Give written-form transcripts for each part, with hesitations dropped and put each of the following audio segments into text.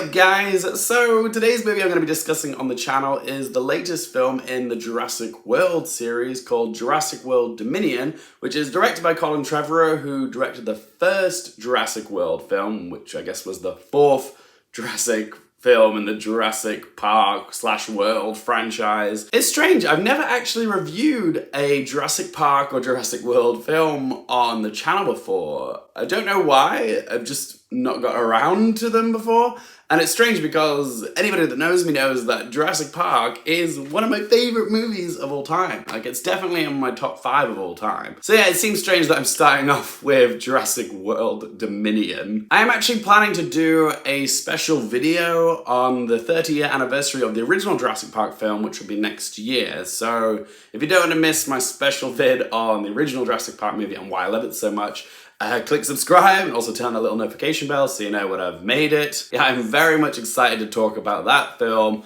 up, guys? So today's movie I'm going to be discussing on the channel is the latest film in the Jurassic World series called Jurassic World Dominion, which is directed by Colin Trevorrow, who directed the first Jurassic World film, which I guess was the fourth Jurassic film in the Jurassic Park / World franchise. It's strange, I've never actually reviewed a Jurassic Park or Jurassic World film on the channel before. I don't know why, I've just not got around to them before. And it's strange because anybody that knows me knows that Jurassic Park is one of my favorite movies of all time. Like, it's definitely in my top 5 of all time. So yeah, it seems strange that I'm starting off with Jurassic World Dominion. I am actually planning to do a special video on the 30-year anniversary of the original Jurassic Park film, which will be next year. So if you don't want to miss my special vid on the original Jurassic Park movie and why I love it so much, click subscribe and also turn that little notification bell so you know when I've made it. Yeah, I'm very much excited to talk about that film.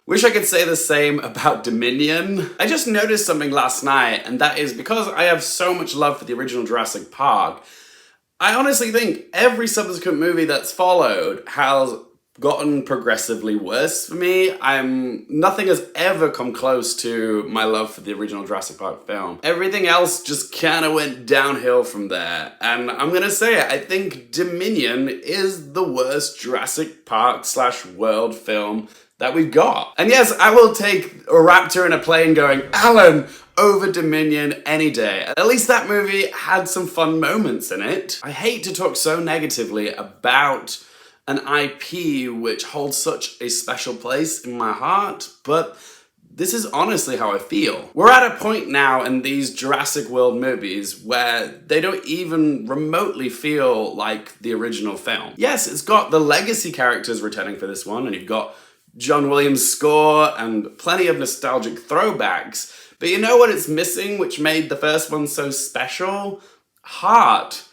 Wish I could say the same about Dominion. I just noticed something last night, and that is because I have so much love for the original Jurassic Park, I honestly think every subsequent movie that's followed has gotten progressively worse for me. Nothing has ever come close to my love for the original Jurassic Park film. Everything else just kind of went downhill from there. And I'm gonna say it, I think Dominion is the worst Jurassic Park / World film that we've got. And yes, I will take a raptor in a plane going, Alan, over Dominion any day. At least that movie had some fun moments in it. I hate to talk so negatively about an IP which holds such a special place in my heart, but this is honestly how I feel. We're at a point now in these Jurassic World movies where they don't even remotely feel like the original film. Yes, it's got the legacy characters returning for this one, and you've got John Williams' score and plenty of nostalgic throwbacks, but you know what it's missing, which made the first one so special? Heart,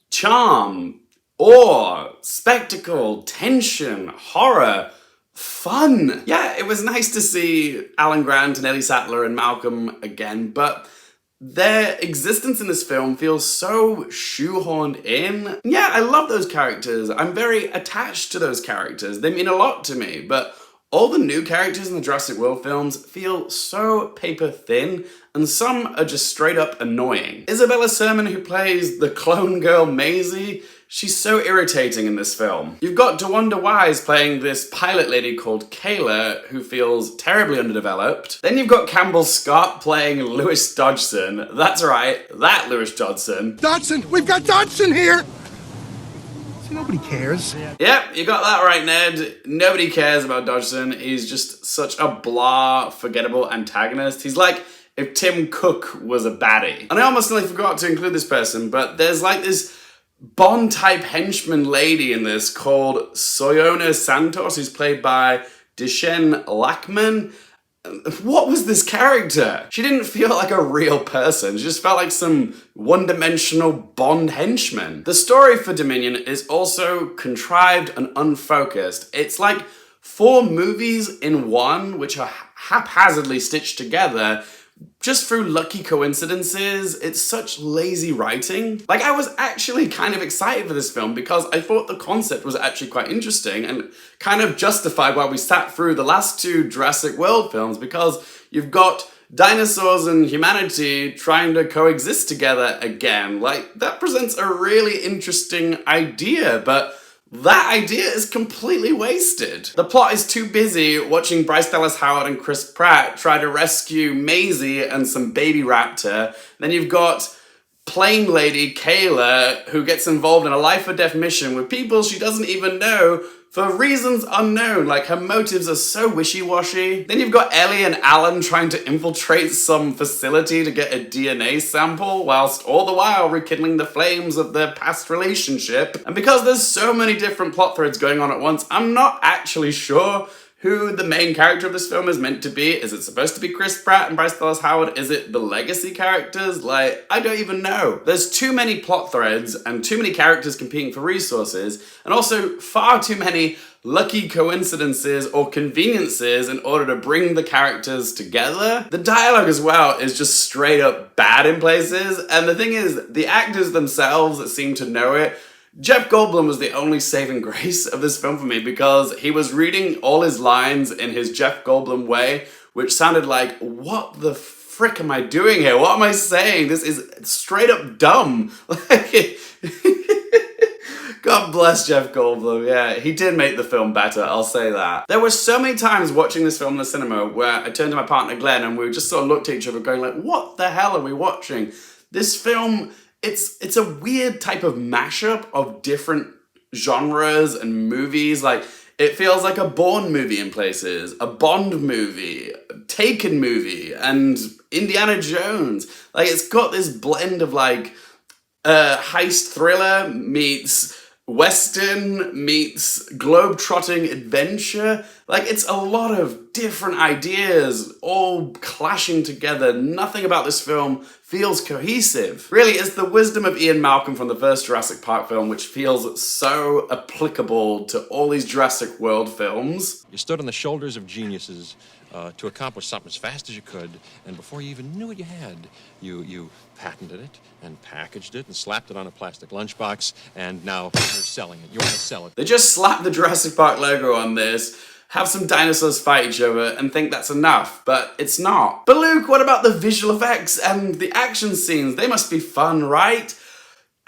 charm, awe, spectacle, tension, horror, fun. Yeah, it was nice to see Alan Grant and Ellie Sadler and Malcolm again, but their existence in this film feels so shoehorned in. Yeah, I love those characters. I'm very attached to those characters. They mean a lot to me, but all the new characters in the Jurassic World films feel so paper thin, and some are just straight up annoying. Isabella Sermon, who plays the clone girl Maisie, she's so irritating in this film. You've got DeWanda Wise playing this pilot lady called Kayla, who feels terribly underdeveloped. Then you've got Campbell Scott playing Lewis Dodgson. That's right, that Lewis Dodgson. Dodgson! We've got Dodgson here! See, nobody cares. Yep, you got that right, Ned. Nobody cares about Dodgson. He's just such a blah, forgettable antagonist. He's like if Tim Cook was a baddie. And I almost nearly forgot to include this person, but there's like this Bond-type henchman lady in this called Soyona Santos, who's played by Dichen Lachman. What was this character? She didn't feel like a real person. She just felt like some one-dimensional Bond henchman. The story for Dominion is also contrived and unfocused. It's like 4 movies in one, which are haphazardly stitched together just through lucky coincidences. It's such lazy writing. Like, I was actually kind of excited for this film because I thought the concept was actually quite interesting and kind of justified why we sat through the last 2 Jurassic World films, because you've got dinosaurs and humanity trying to coexist together again. Like, that presents a really interesting idea, but that idea is completely wasted. The plot is too busy watching Bryce Dallas Howard and Chris Pratt try to rescue Maisie and some baby raptor. Then you've got plane lady Kayla, who gets involved in a life or death mission with people she doesn't even know for reasons unknown. Like, her motives are so wishy-washy. Then you've got Ellie and Alan trying to infiltrate some facility to get a DNA sample, whilst all the while rekindling the flames of their past relationship. And because there's so many different plot threads going on at once, I'm not actually sure who the main character of this film is meant to be. Is it supposed to be Chris Pratt and Bryce Dallas Howard? Is it the legacy characters? Like, I don't even know. There's too many plot threads and too many characters competing for resources, and also far too many lucky coincidences or conveniences in order to bring the characters together. The dialogue as well is just straight up bad in places, and the thing is, the actors themselves that seem to know it Jeff Goldblum was the only saving grace of this film for me because he was reading all his lines in his Jeff Goldblum way, which sounded like, what the frick am I doing here? What am I saying? This is straight up dumb. God bless Jeff Goldblum. Yeah, he did make the film better, I'll say that. There were so many times watching this film in the cinema where I turned to my partner Glenn and we just sort of looked at each other going like, what the hell are we watching? This film, it's a weird type of mashup of different genres and movies. Like, it feels like a Bourne movie in places, a Bond movie, a Taken movie, and Indiana Jones. Like, it's got this blend of like heist thriller meets Western meets globe-trotting adventure. Like, it's a lot of different ideas all clashing together. Nothing about this film feels cohesive. Really, it's the wisdom of Ian Malcolm from the first Jurassic Park film which feels so applicable to all these Jurassic World films. You stood on the shoulders of geniuses to accomplish something as fast as you could, and before you even knew what you had, you patented it and packaged it and slapped it on a plastic lunchbox, and now you're selling it. You want to sell it. They just slap the Jurassic Park logo on this, have some dinosaurs fight each other, and think that's enough, but it's not. But Luke, what about the visual effects and the action scenes? They must be fun, right?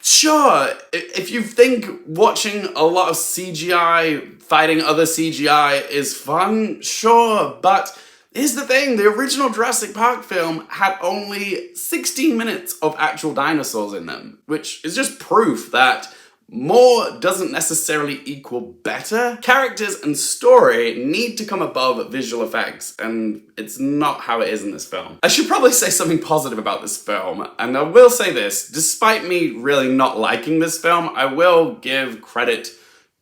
Sure, if you think watching a lot of CGI fighting other CGI is fun, sure, but here's the thing, the original Jurassic Park film had only 16 minutes of actual dinosaurs in them, which is just proof that more doesn't necessarily equal better. Characters and story need to come above visual effects, and it's not how it is in this film. I should probably say something positive about this film, and I will say this, despite me really not liking this film, I will give credit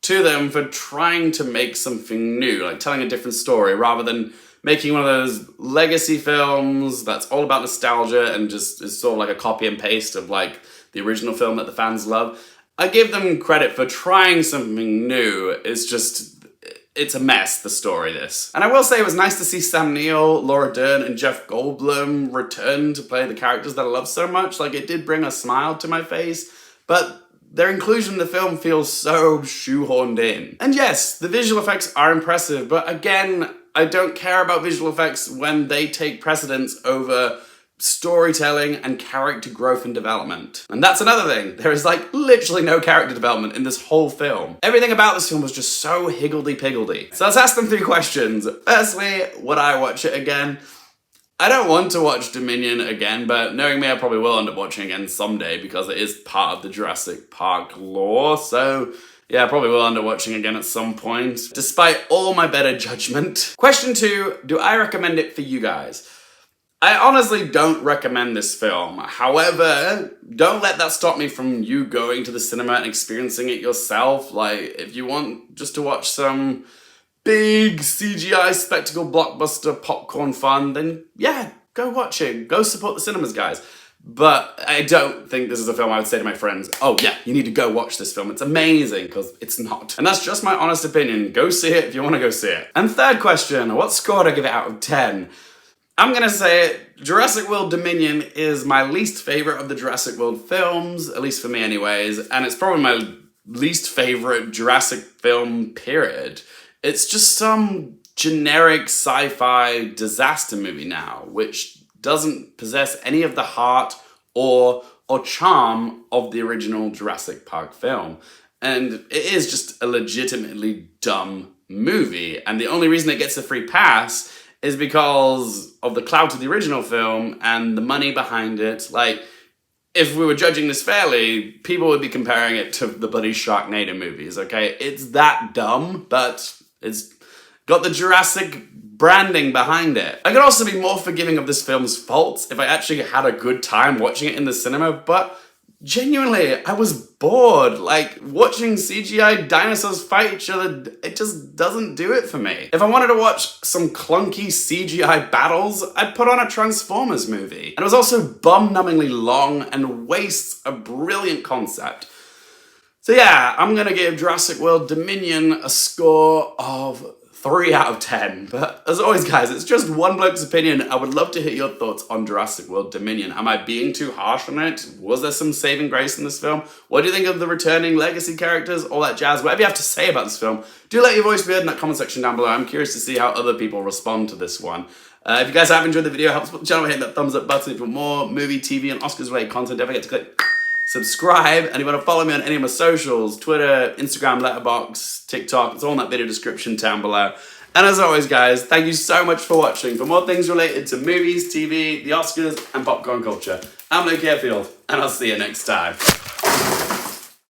to them for trying to make something new, like telling a different story, rather than making one of those legacy films that's all about nostalgia and just is sort of like a copy and paste of like the original film that the fans love. I give them credit for trying something new. It's a mess, the story, this. And I will say it was nice to see Sam Neill, Laura Dern, and Jeff Goldblum return to play the characters that I love so much. Like, it did bring a smile to my face, but their inclusion in the film feels so shoehorned in. And yes, the visual effects are impressive, but again, I don't care about visual effects when they take precedence over storytelling and character growth and development. And that's another thing. There is like literally no character development in this whole film. Everything about this film was just so higgledy-piggledy. So let's ask them 3 questions. Firstly, would I watch it again? I don't want to watch Dominion again, but knowing me, I probably will end up watching it again someday because it is part of the Jurassic Park lore. So yeah, I probably will end up watching again at some point, despite all my better judgment. Question 2, do I recommend it for you guys? I honestly don't recommend this film. However, don't let that stop me from you going to the cinema and experiencing it yourself. Like, if you want just to watch some big CGI spectacle blockbuster popcorn fun, then yeah, go watch it. Go support the cinemas, guys. But I don't think this is a film I would say to my friends, oh yeah, you need to go watch this film. It's amazing, because it's not. And that's just my honest opinion. Go see it if you want to go see it. And third question, what score do I give it out of 10? I'm gonna say it, Jurassic World Dominion is my least favorite of the Jurassic World films, at least for me anyways, and it's probably my least favorite Jurassic film, period. It's just some generic sci-fi disaster movie now, which doesn't possess any of the heart or charm of the original Jurassic Park film. And it is just a legitimately dumb movie, and the only reason it gets a free pass is because of the clout of the original film and the money behind it. Like, if we were judging this fairly, people would be comparing it to the bloody Sharknado movies, okay? It's that dumb, but it's got the Jurassic branding behind it. I could also be more forgiving of this film's faults if I actually had a good time watching it in the cinema, but genuinely, I was bored. Like, watching CGI dinosaurs fight each other, it just doesn't do it for me. If I wanted to watch some clunky CGI battles, I'd put on a Transformers movie. And it was also bum-numbingly long and wastes a brilliant concept. So yeah, I'm gonna give Jurassic World Dominion a score of 3 out of 10. But as always, guys, it's just one bloke's opinion. I would love to hear your thoughts on Jurassic World Dominion. Am I being too harsh on it? Was there some saving grace in this film? What do you think of the returning legacy characters? All that jazz. Whatever you have to say about this film, do let your voice be heard in that comment section down below. I'm curious to see how other people respond to this one. If you guys have enjoyed the video, help support the channel by hitting that thumbs up button. For more movie, TV, and Oscars-related content, don't forget to click subscribe. And if you want to follow me on any of my socials, Twitter, Instagram, Letterboxd, TikTok, it's all in that video description down below. And as always, guys, thank you so much for watching. For more things related to movies, TV, the Oscars, and popcorn culture, I'm Luke Airfield, and I'll see you next time.